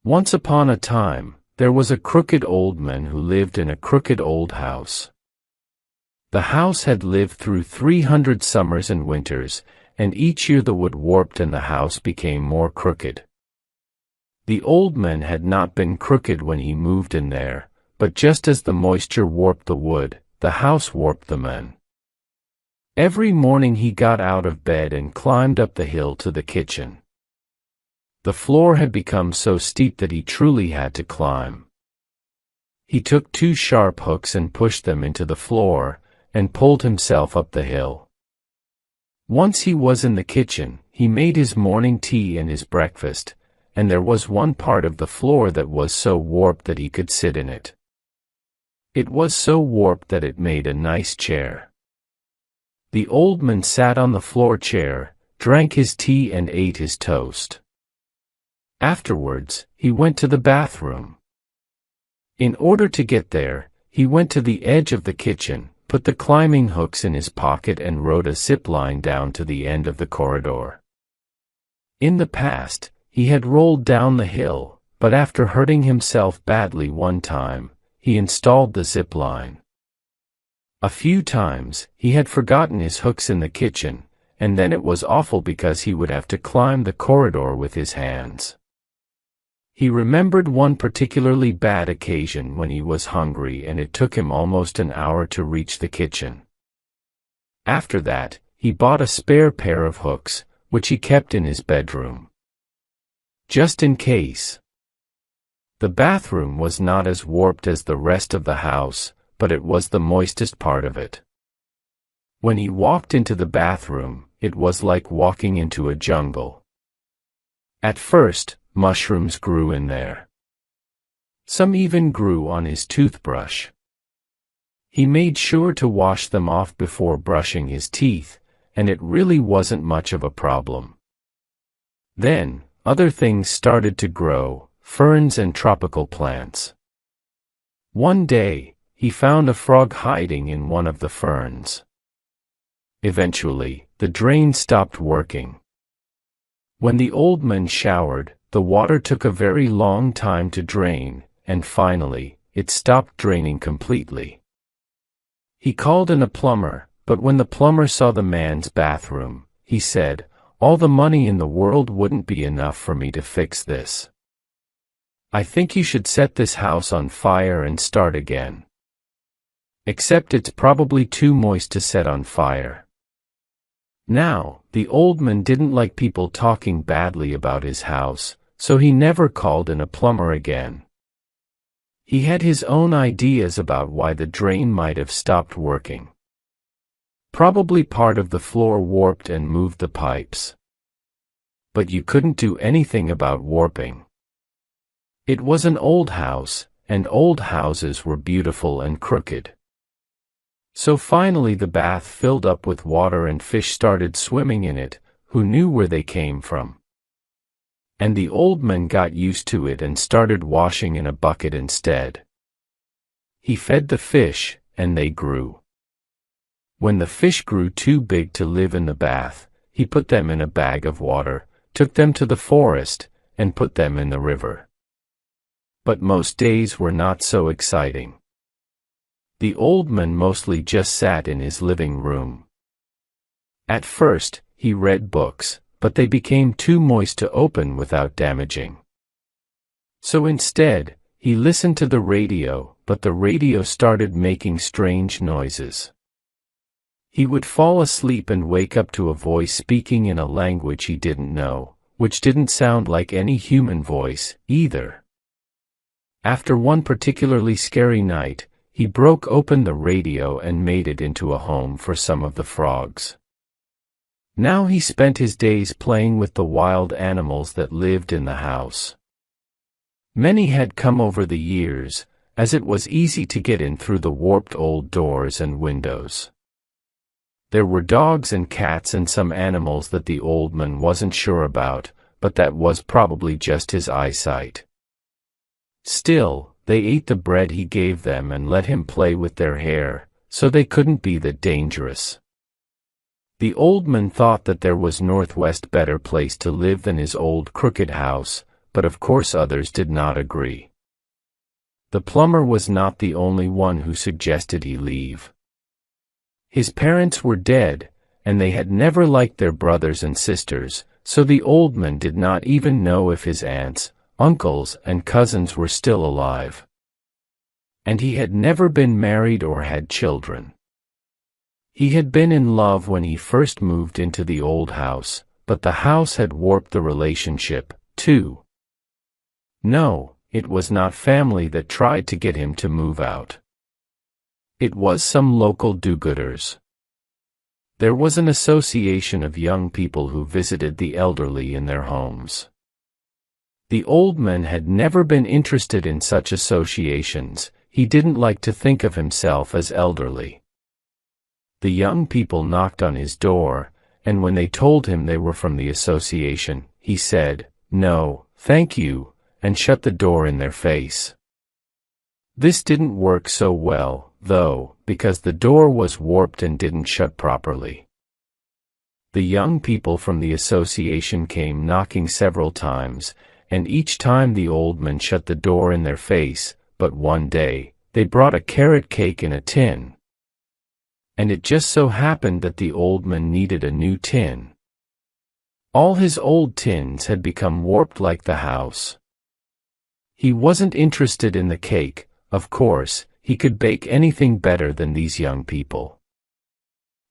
Once upon a time, there was a crooked old man who lived in a crooked old house. The house had lived through 300 summers and winters, and each year the wood warped and the house became more crooked. The old man had not been crooked when he moved in there, but just as the moisture warped the wood, the house warped the man. Every morning he got out of bed and climbed up the hill to the kitchen. The floor had become so steep that he truly had to climb. He took 2 sharp hooks and pushed them into the floor, and pulled himself up the hill. Once he was in the kitchen, he made his morning tea and his breakfast, and there was one part of the floor that was so warped that he could sit in it. It was so warped that it made a nice chair. The old man sat on the floor chair, drank his tea and ate his toast. Afterwards, he went to the bathroom. In order to get there, he went to the edge of the kitchen, put the climbing hooks in his pocket and rode a zip line down to the end of the corridor. In the past, he had rolled down the hill, but after hurting himself badly one time, he installed the zip line. A few times, he had forgotten his hooks in the kitchen, and then it was awful because he would have to climb the corridor with his hands. He remembered one particularly bad occasion when he was hungry and it took him almost an hour to reach the kitchen. After that, he bought a spare pair of hooks, which he kept in his bedroom, just in case. The bathroom was not as warped as the rest of the house, but it was the moistest part of it. When he walked into the bathroom, it was like walking into a jungle. At first, mushrooms grew in there. Some even grew on his toothbrush. He made sure to wash them off before brushing his teeth, and it really wasn't much of a problem. Then, other things started to grow, ferns and tropical plants. One day, he found a frog hiding in one of the ferns. Eventually, the drain stopped working. When the old man showered, the water took a very long time to drain, and finally, it stopped draining completely. He called in a plumber, but when the plumber saw the man's bathroom, he said, "All the money in the world wouldn't be enough for me to fix this. I think you should set this house on fire and start again. Except it's probably too moist to set on fire." Now, the old man didn't like people talking badly about his house, so he never called in a plumber again. He had his own ideas about why the drain might have stopped working. Probably part of the floor warped and moved the pipes. But you couldn't do anything about warping. It was an old house, and old houses were beautiful and crooked. So finally the bath filled up with water and fish started swimming in it, who knew where they came from. And the old man got used to it and started washing in a bucket instead. He fed the fish, and they grew. When the fish grew too big to live in the bath, he put them in a bag of water, took them to the forest, and put them in the river. But most days were not so exciting. The old man mostly just sat in his living room. At first, he read books, but they became too moist to open without damaging. So instead, he listened to the radio, but the radio started making strange noises. He would fall asleep and wake up to a voice speaking in a language he didn't know, which didn't sound like any human voice, either. After one particularly scary night, he broke open the radio and made it into a home for some of the frogs. Now he spent his days playing with the wild animals that lived in the house. Many had come over the years, as it was easy to get in through the warped old doors and windows. There were dogs and cats and some animals that the old man wasn't sure about, but that was probably just his eyesight. Still, they ate the bread he gave them and let him play with their hair, so they couldn't be that dangerous. The old man thought that there was northwest better place to live than his old crooked house, but of course others did not agree. The plumber was not the only one who suggested he leave. His parents were dead, and they had never liked their brothers and sisters, so the old man did not even know if his aunts, uncles, and cousins were still alive. And he had never been married or had children. He had been in love when he first moved into the old house, but the house had warped the relationship, too. No, it was not family that tried to get him to move out. It was some local do-gooders. There was an association of young people who visited the elderly in their homes. The old man had never been interested in such associations. He didn't like to think of himself as elderly. The young people knocked on his door, and when they told him they were from the association, he said, "No, thank you," and shut the door in their face. This didn't work so well, though, because the door was warped and didn't shut properly. The young people from the association came knocking several times, and each time the old man shut the door in their face, but one day, they brought a carrot cake in a tin. And it just so happened that the old man needed a new tin. All his old tins had become warped like the house. He wasn't interested in the cake, of course. He could bake anything better than these young people.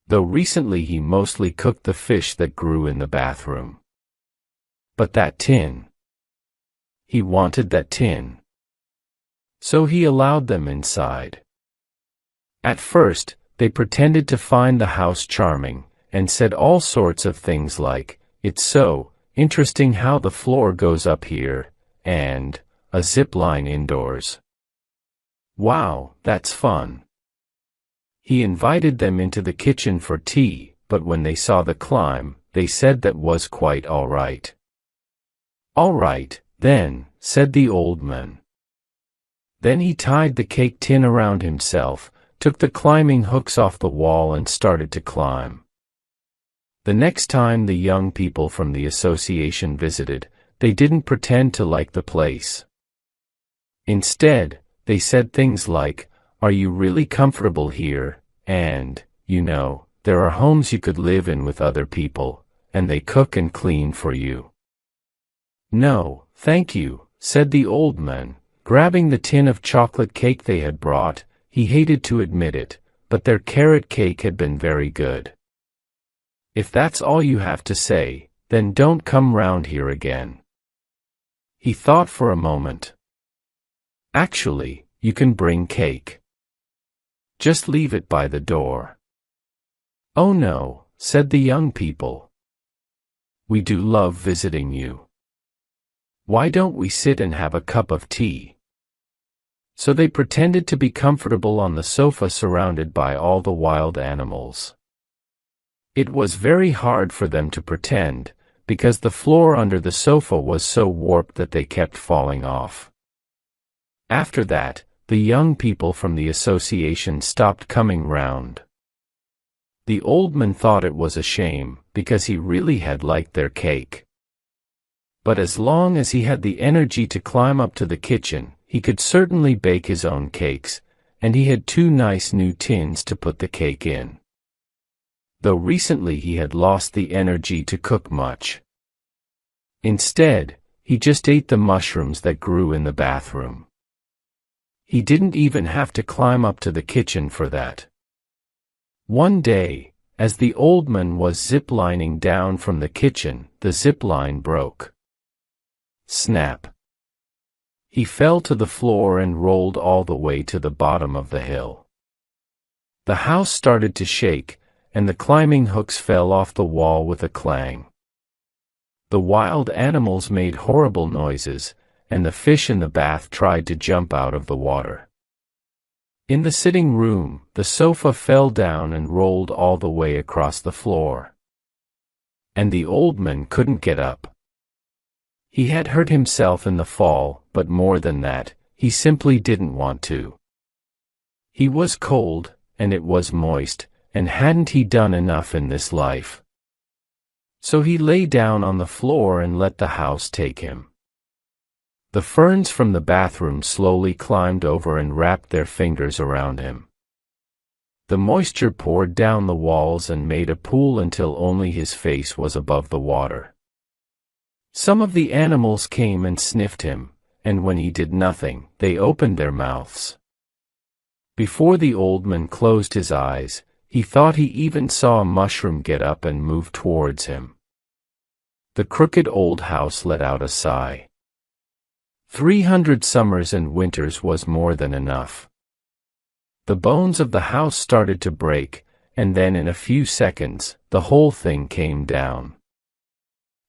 Though recently he mostly cooked the fish that grew in the bathroom. But that tin. He wanted that tin. So he allowed them inside. At first, they pretended to find the house charming, and said all sorts of things like, "It's so interesting how the floor goes up here," and, "A zip line indoors. Wow, that's fun." He invited them into the kitchen for tea, but when they saw the climb, they said that was quite all right. "All right, then," said the old man. Then he tied the cake tin around himself, took the climbing hooks off the wall and started to climb. The next time the young people from the association visited, they didn't pretend to like the place. Instead, they said things like, "Are you really comfortable here?" and, "There are homes you could live in with other people, and they cook and clean for you." "No, thank you," said the old man, grabbing the tin of chocolate cake they had brought. He hated to admit it, but their carrot cake had been very good. "If that's all you have to say, then don't come round here again." He thought for a moment. "Actually, you can bring cake. Just leave it by the door." "Oh no," said the young people. "We do love visiting you. Why don't we sit and have a cup of tea?" So they pretended to be comfortable on the sofa surrounded by all the wild animals. It was very hard for them to pretend, because the floor under the sofa was so warped that they kept falling off. After that, the young people from the association stopped coming round. The old man thought it was a shame, because he really had liked their cake. But as long as he had the energy to climb up to the kitchen, he could certainly bake his own cakes, and he had 2 nice new tins to put the cake in. Though recently he had lost the energy to cook much. Instead, he just ate the mushrooms that grew in the bathroom. He didn't even have to climb up to the kitchen for that. One day, as the old man was zip-lining down from the kitchen, the zip line broke. Snap! He fell to the floor and rolled all the way to the bottom of the hill. The house started to shake, and the climbing hooks fell off the wall with a clang. The wild animals made horrible noises, and the fish in the bath tried to jump out of the water. In the sitting room, the sofa fell down and rolled all the way across the floor. And the old man couldn't get up. He had hurt himself in the fall, but more than that, he simply didn't want to. He was cold, and it was moist, and hadn't he done enough in this life? So he lay down on the floor and let the house take him. The ferns from the bathroom slowly climbed over and wrapped their fingers around him. The moisture poured down the walls and made a pool until only his face was above the water. Some of the animals came and sniffed him, and when he did nothing, they opened their mouths. Before the old man closed his eyes, he thought he even saw a mushroom get up and move towards him. The crooked old house let out a sigh. 300 summers and winters was more than enough. The bones of the house started to break, and then in a few seconds, the whole thing came down.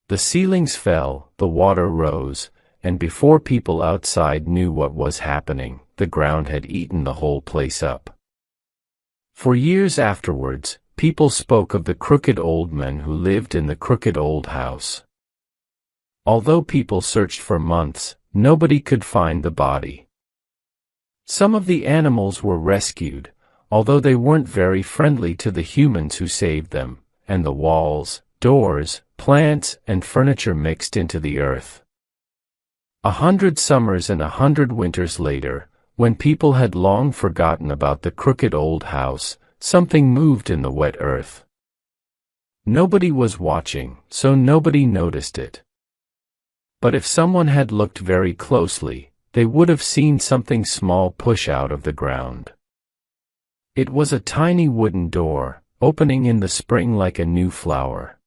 The ceilings fell, the water rose, and before people outside knew what was happening, the ground had eaten the whole place up. For years afterwards, people spoke of the crooked old man who lived in the crooked old house. Although people searched for months, nobody could find the body. Some of the animals were rescued, although they weren't very friendly to the humans who saved them, and the walls, doors, plants, and furniture mixed into the earth. 100 summers and 100 winters later, when people had long forgotten about the crooked old house, something moved in the wet earth. Nobody was watching, so nobody noticed it. But if someone had looked very closely, they would have seen something small push out of the ground. It was a tiny wooden door, opening in the spring like a new flower.